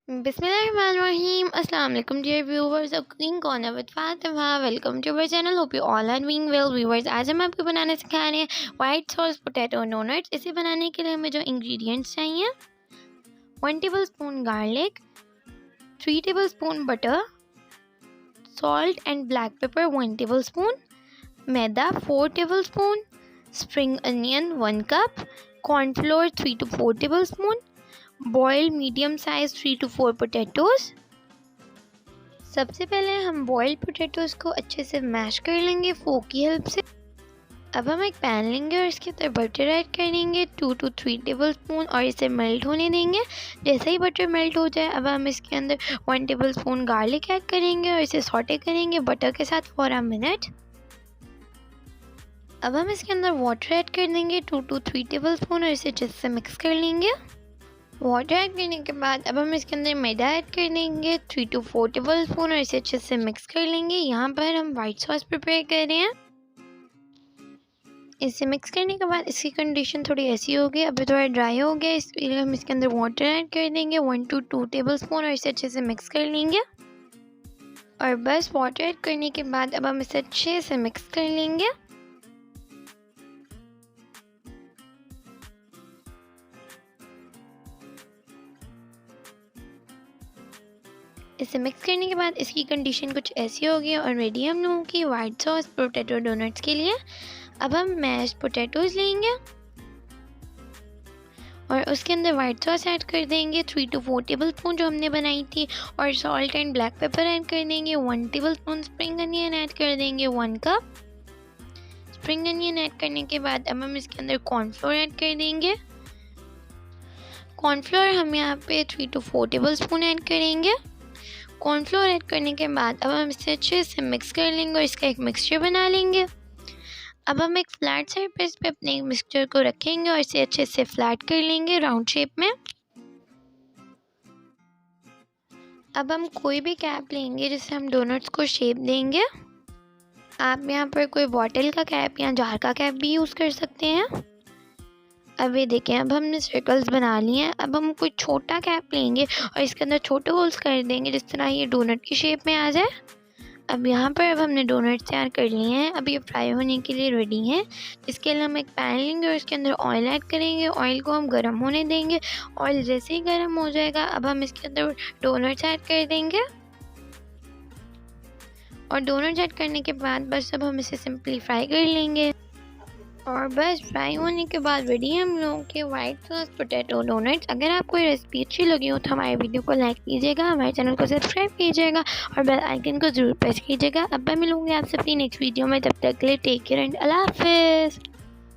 Bismillahirrahmanirrahim. Assalamu alaikum dear viewers of Cooking Corner with Fatima. Welcome to our channel. Hope you all are doing well viewers. आज हम आपको बनाना सिखा रहे हैं white sauce potato donuts. इसे बनाने के लिए हमें जो इंग्रेडिएंट्स चाहिए 1 tablespoon garlic, 3 tablespoon butter, salt and black pepper 1 tablespoon, maida 4 tablespoon, spring onion 1 cup, cornflour 3 to 4 tablespoon, boiled medium size 3 to 4 potatoes. सबसे पहले हम बॉइल्ड पोटैटोज़ को अच्छे से मैश कर लेंगे फोक की हेल्प से। अब हम एक पैन लेंगे और इसके अंदर बटर ऐड करेंगे 2 to 3 टेबलस्पून और इसे मेल्ट होने देंगे। जैसे ही बटर मेल्ट हो जाए अब हम इसके अंदर 1 टेबलस्पून गार्लिक ऐड करेंगे और इसे सॉटे करेंगे बटर के साथ फॉर अ मिनट। अब हम इसके अंदर वाटर ऐड कर देंगे 2 to 3 टेबलस्पून और इसे अच्छे से मिक्स कर लेंगे। वाटर ऐड करने के बाद अब हम इसके अंदर मैदा ऐड कर देंगे 3 to 4 टेबलस्पून और इसे अच्छे से मिक्स कर लेंगे। यहाँ पर हम वाइट सॉस प्रिपेयर कर रहे हैं। इसे मिक्स करने के बाद इसकी कंडीशन थोड़ी ऐसी होगी, अभी थोड़ा ड्राई हो गया, इसलिए हम इसके अंदर वाटर ऐड कर देंगे 1 to 2 टेबलस्पून और इसे अच्छे से मिक्स कर लेंगे। और बस वाटर ऐड करने के बाद अब हम इसे अच्छे से मिक्स कर लेंगे। इसे मिक्स करने के बाद इसकी कंडीशन कुछ ऐसी होगी और रेडी हम लोगों की वाइट सॉस पोटैटो डोनट्स के लिए। अब हम मैश पोटैटोज़ लेंगे और उसके अंदर वाइट सॉस ऐड कर देंगे 3 to 4 टेबलस्पून जो हमने बनाई थी, और salt and black pepper add कर देंगे 1 टेबलस्पून, स्प्रिंग अनियन ऐड कर देंगे 1 कप। स्प्रिंग अनियन ऐड करने के बाद अब हम इसके अंदर कॉर्नफ्लोर ऐड कर देंगे। कॉर्नफ्लोर हम यहाँ पे 3 to 4 टेबलस्पून ऐड करेंगे। कॉर्नफ्लोर ऐड करने के बाद अब हम इसे अच्छे से मिक्स कर लेंगे और इसका एक मिक्सचर बना लेंगे। अब हम एक फ्लैट सरफेस पे अपने मिक्सचर को रखेंगे और इसे अच्छे से फ्लैट कर लेंगे राउंड शेप में। अब हम कोई भी कैप लेंगे जिससे हम डोनट्स को शेप देंगे। आप यहाँ पर कोई बॉटल का कैप या जार का कैप भी यूज़ कर सकते हैं। अब ये देखें, अब हमने सर्कल्स बना लिए हैं। अब हम कोई छोटा कैप लेंगे और इसके अंदर छोटे होल्स कर देंगे जिस तरह ये डोनट की शेप में आ जाए। अब यहाँ पर अब हमने डोनट तैयार कर लिए हैं। अब ये फ्राई होने के लिए रेडी हैं। इसके लिए हम एक पैन लेंगे और इसके अंदर ऑयल ऐड करेंगे। ऑयल को हम गर्म होने देंगे। ऑयल जैसे ही गर्म हो जाएगा अब हम इसके अंदर डोनट्स ऐड कर देंगे। और डोनट्स ऐड करने के बाद बस अब हम इसे सिंपली फ्राई कर लेंगे। और बस फ्राई होने के बाद रेडी है हम लोगों के वाइट सॉस पोटैटो डोनट्स। अगर आपको ये रेसिपी अच्छी लगी हो तो हमारे वीडियो को लाइक कीजिएगा, हमारे चैनल को सब्सक्राइब कीजिएगा और बेल आइकन को ज़रूर प्रेस कीजिएगा। अब मैं मिलूँगी आपसे अपनी नेक्स्ट वीडियो में, तब तक के लिए टेक केयर एंड अल्लाह हाफिज़।